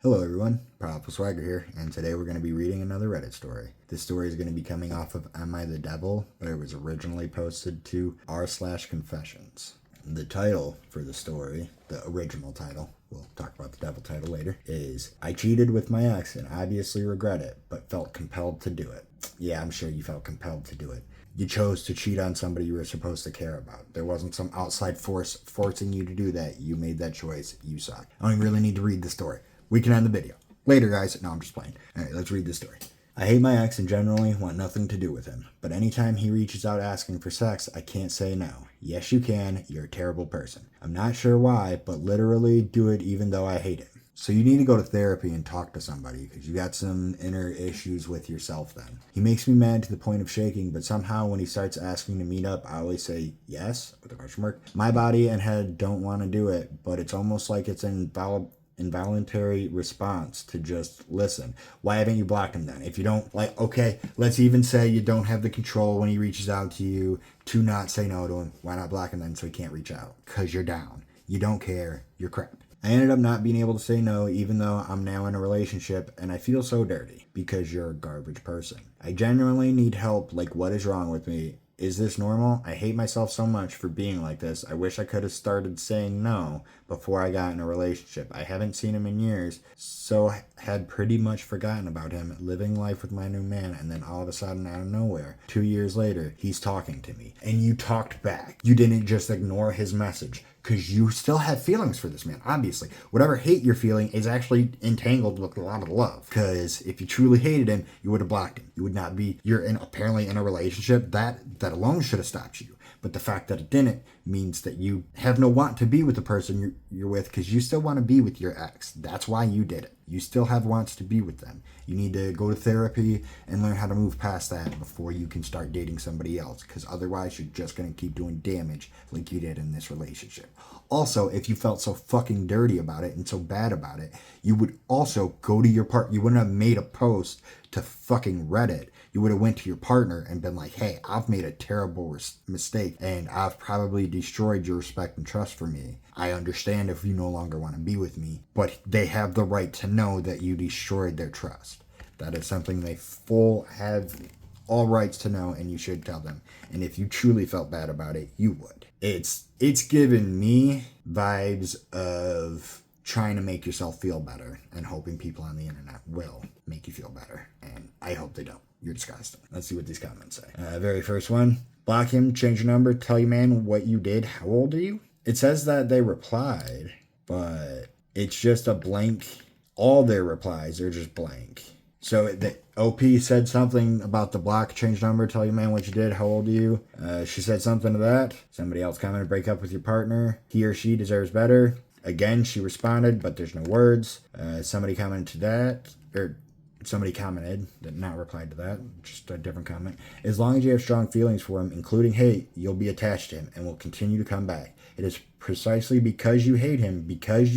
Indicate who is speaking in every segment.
Speaker 1: Hello everyone, Powerful Swagger here, and today we're going to be reading another Reddit story. This story is going to be coming off of Am I the Devil, but it was originally posted to r/confessions. The title for the story, the original title, we'll talk about the devil title later, is I cheated with my ex and obviously regret it, but felt compelled to do it. Yeah, I'm sure you felt compelled to do it. You chose to cheat on somebody you were supposed to care about. There wasn't some outside force forcing you to do that. You made that choice. You suck. I don't even really need to read the story. We can end the video. Later, guys. No, I'm just playing. Alright, let's read this story. I hate my ex and generally want nothing to do with him. But anytime he reaches out asking for sex, I can't say no. Yes, you can. You're a terrible person. I'm not sure why, but literally do it even though I hate him. So you need to go to therapy and talk to somebody because you got some inner issues with yourself then. He makes me mad to the point of shaking, but somehow when he starts asking to meet up, I always say yes, with a question mark. My body and head don't want to do it, but it's almost like it's involuntary response to just listen. Why haven't you blocked him then? If you don't okay, let's even say you don't have the control when he reaches out to you to not say no to him. Why not block him then so he can't reach out? Because you're down. You don't care. You're crap. I ended up not being able to say no even though I'm now in a relationship and I feel so dirty because you're a garbage person. I genuinely need help. What is wrong with me? Is this normal? I hate myself so much for being like this. I wish I could have started saying no before I got in a relationship. I haven't seen him in years, so had pretty much forgotten about him, living life with my new man, and then all of a sudden, out of nowhere, 2 years later, he's talking to me. And you talked back. You didn't just ignore his message, because you still have feelings for this man, obviously. Whatever hate you're feeling is actually entangled with a lot of love. Because if you truly hated him, you would have blocked him. You would not be, apparently in a relationship, that alone should have stopped you. But the fact that it didn't means that you have no want to be with the person you're with because you still want to be with your ex. That's why you did it. You still have wants to be with them. You need to go to therapy and learn how to move past that before you can start dating somebody else, because otherwise you're just going to keep doing damage like you did in this relationship. Also, if you felt so fucking dirty about it and so bad about it, you would also go to your partner. You wouldn't have made a post to fucking Reddit. You would have went to your partner and been like, hey, I've made a terrible mistake and I've probably destroyed your respect and trust for me. I understand if you no longer want to be with me, but they have the right to know that you destroyed their trust. That is something they have all rights to know, and you should tell them. And if you truly felt bad about it, you would. It's given me vibes of trying to make yourself feel better and hoping people on the internet will make you feel better. And I hope they don't. You're disgusting. Let's see what these comments say. Very first one. Block him, change your number, tell your man what you did. How old are you? It says that they replied, but it's just a blank. All their replies are just blank. So the OP said something about the block, change number, tell your man what you did, how old are you? She said something to that. Somebody else commented, break up with your partner. He or she deserves better. Again, she responded, but there's no words. Somebody commented to that, or somebody commented, that not replied to that, just a different comment. As long as you have strong feelings for him, including hate, you'll be attached to him and will continue to come back. It is precisely because you hate him, because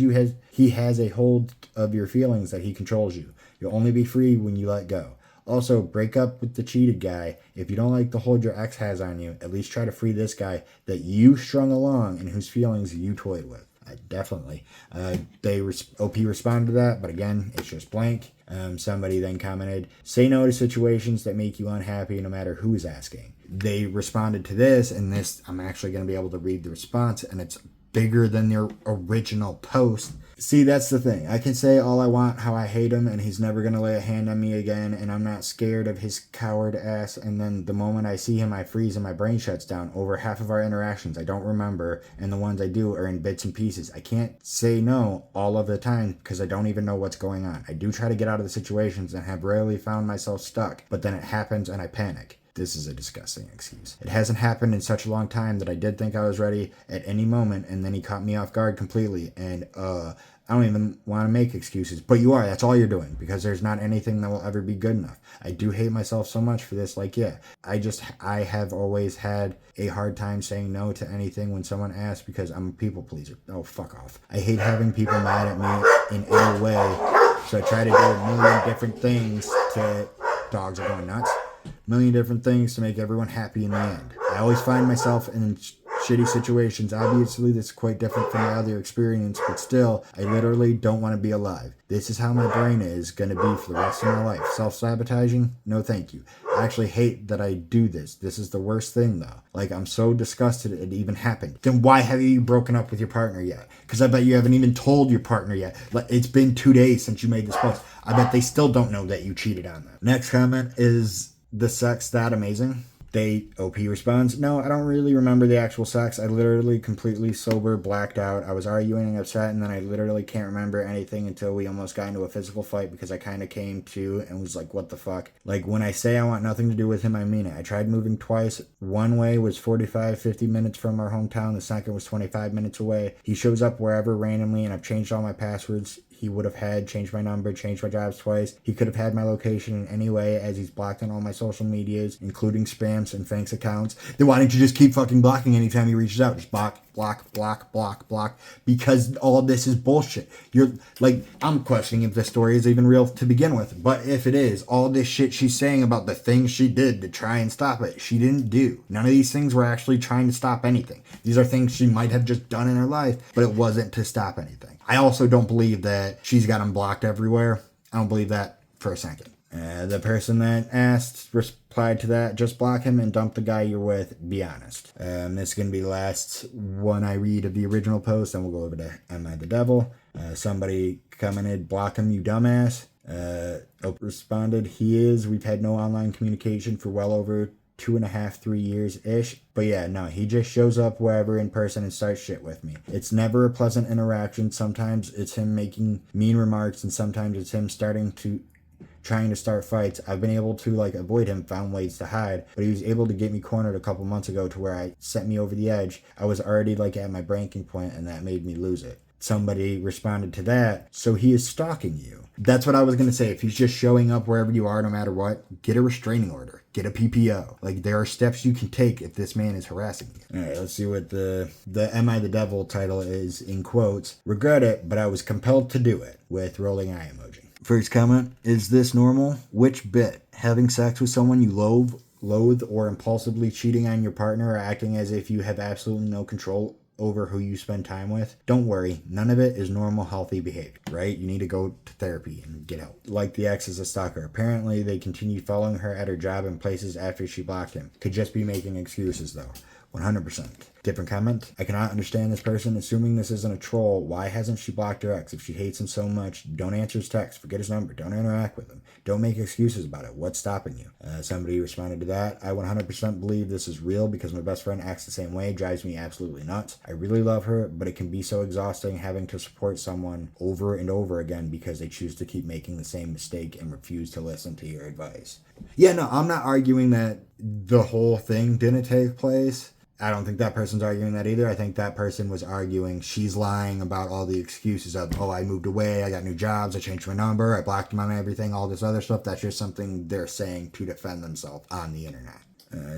Speaker 1: he has a hold of your feelings, that he controls you. You'll only be free when you let go. Also, break up with the cheated guy. If you don't like the hold your ex has on you, at least try to free this guy that you strung along and whose feelings you toyed with. Definitely. OP responded to that, but again, it's just blank. Somebody then commented, say no to situations that make you unhappy no matter who's asking. They responded to this, and this, I'm actually going to be able to read the response, and it's bigger than their original post. See, that's the thing. I can say all I want, how I hate him, and he's never going to lay a hand on me again, and I'm not scared of his coward ass, and then the moment I see him, I freeze and my brain shuts down. Over half of our interactions I don't remember, and the ones I do are in bits and pieces. I can't say no all of the time because I don't even know what's going on. I do try to get out of the situations and have rarely found myself stuck, but then it happens and I panic. This is a disgusting excuse. It hasn't happened in such a long time that I did think I was ready at any moment, and then he caught me off guard completely, and I don't even want to make excuses. But you are. That's all you're doing, because there's not anything that will ever be good enough. I do hate myself so much for this. I have always had a hard time saying no to anything when someone asks because I'm a people pleaser. Oh, fuck off. I hate having people mad at me in any way, so I try to do a million different things to... Dogs are going nuts. Million different things to make everyone happy in the end. I always find myself in shitty situations. Obviously, this is quite different from my other experience, but still, I literally don't want to be alive. This is how my brain is going to be for the rest of my life. Self-sabotaging? No thank you. I actually hate that I do this. This is the worst thing, though. Like, I'm so disgusted it even happened. Then why have you broken up with your partner yet? Because I bet you haven't even told your partner yet. It's been 2 days since you made this post. I bet they still don't know that you cheated on them. Next comment is, the sex that amazing? OP responds, no, I don't really remember the actual sex. I literally completely sober, blacked out. I was arguing and upset, and then I literally can't remember anything until we almost got into a physical fight because I kind of came to and was like, what the fuck? Like, when I say I want nothing to do with him, I mean it. I tried moving twice. One way was 45, 50 minutes from our hometown. The second was 25 minutes away. He shows up wherever randomly, and I've changed all my passwords. He would have had changed my number, changed my jobs twice. He could have had my location in any way, as he's blocked on all my social medias, including spams and thanks accounts. Then why don't you just keep fucking blocking anytime he reaches out? Just block, because all this is bullshit. You're like, I'm questioning if this story is even real to begin with. But if it is, all this shit she's saying about the things she did to try and stop it, she didn't do. None of these things were actually trying to stop anything. These are things she might have just done in her life, but it wasn't to stop anything. I also don't believe that she's got him blocked everywhere. I don't believe that for a second. The person that asked replied to that, just block him and dump the guy you're with, be honest. This is going to be the last one I read of the original post, and we'll go over to Am I the Devil? Somebody commented, block him, you dumbass. Oprah responded, he is. We've had no online communication for well over 2.5, 3 years-ish. But yeah, no, he just shows up wherever in person and starts shit with me. It's never a pleasant interaction. Sometimes it's him making mean remarks, and sometimes it's him trying to start fights. I've been able to avoid him, found ways to hide, but he was able to get me cornered a couple months ago to where I sent me over the edge. I was already at my breaking point, and that made me lose it. Somebody responded to that, so he is stalking you. That's what I was going to say. If he's just showing up wherever you are, no matter what, get a restraining order. Get a PPO. There are steps you can take if this man is harassing you. All right, let's see what the Am I the Devil title is, in quotes. Regret it, but I was compelled to do it, with rolling eye emoji. First comment, is this normal? Which bit? Having sex with someone you loathe, or impulsively cheating on your partner, or acting as if you have absolutely no control over who you spend time with? Don't worry, none of it is normal, healthy behavior, right? You need to go to therapy and get help. Like the ex is a stalker. Apparently, they continued following her at her job and places after she blocked him. Could just be making excuses, though. 100%. Different comment. I cannot understand this person. Assuming this isn't a troll, why hasn't she blocked her ex? If she hates him so much, don't answer his text. Forget his number. Don't interact with him. Don't make excuses about it. What's stopping you? Somebody responded to that. I 100% believe this is real because my best friend acts the same way. Drives me absolutely nuts. I really love her, but it can be so exhausting having to support someone over and over again because they choose to keep making the same mistake and refuse to listen to your advice. Yeah, no, I'm not arguing that the whole thing didn't take place. I don't think that person's arguing that either. I think that person was arguing she's lying about all the excuses of, oh, I moved away, I got new jobs, I changed my number, I blocked him on everything, all this other stuff. That's just something they're saying to defend themselves on the internet.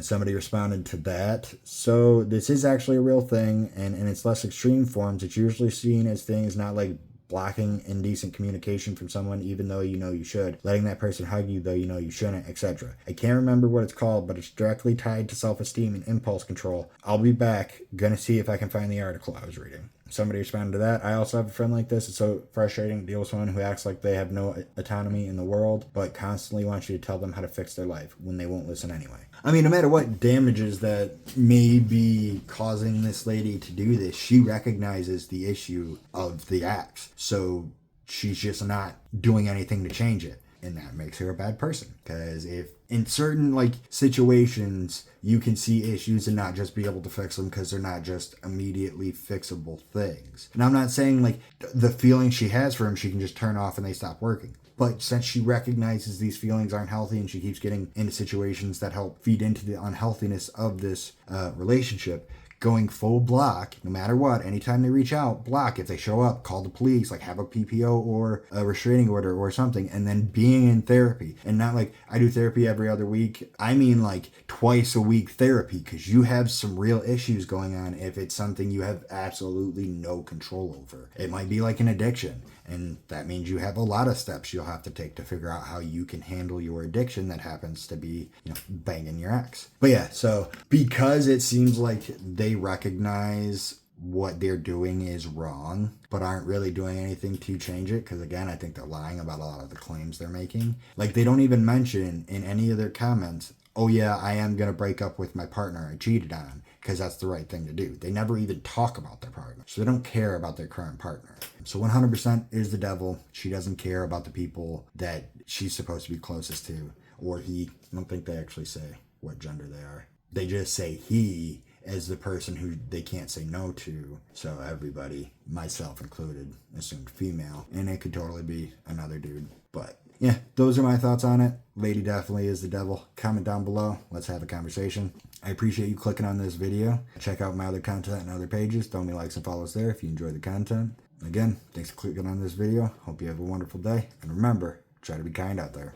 Speaker 1: Somebody responded to that. So this is actually a real thing, and in its less extreme forms, it's usually seen as things not like blocking indecent communication from someone even though you know you should, letting that person hug you though you know you shouldn't, etc. I can't remember what it's called, but it's directly tied to self-esteem and impulse control. I'll be back. Gonna see if I can find the article I was reading. Somebody responded to that. I also have a friend like this. It's so frustrating to deal with someone who acts like they have no autonomy in the world, but constantly wants you to tell them how to fix their life when they won't listen anyway. I mean, no matter what damages that may be causing this lady to do this, she recognizes the issue of the acts. So she's just not doing anything to change it. And that makes her a bad person. Because if in certain situations you can see issues and not just be able to fix them because they're not just immediately fixable things. And I'm not saying the feeling she has for him she can just turn off and they stop working. But since she recognizes these feelings aren't healthy and she keeps getting into situations that help feed into the unhealthiness of this relationship, going full block, no matter what, anytime they reach out, block. If they show up, call the police, have a PPO or a restraining order or something, and then being in therapy. And not I do therapy every other week. I mean twice a week therapy, because you have some real issues going on if it's something you have absolutely no control over. It might be like an addiction. And that means you have a lot of steps you'll have to take to figure out how you can handle your addiction that happens to be, banging your ex. But yeah, so because it seems like they recognize what they're doing is wrong, but aren't really doing anything to change it, because again, I think they're lying about a lot of the claims they're making. Like, they don't even mention in any of their comments, oh yeah, I am going to break up with my partner I cheated on, because that's the right thing to do. They never even talk about their partner. So they don't care about their current partner. So 100% is the devil. She doesn't care about the people that she's supposed to be closest to, or he. I don't think they actually say what gender they are. They just say he as the person who they can't say no to. So everybody, myself included, assumed female. And it could totally be another dude. But yeah, those are my thoughts on it. Lady definitely is the devil. Comment down below. Let's have a conversation. I appreciate you clicking on this video. Check out my other content and other pages. Throw me likes and follows there if you enjoy the content. Again, thanks for clicking on this video. Hope you have a wonderful day. And remember, try to be kind out there.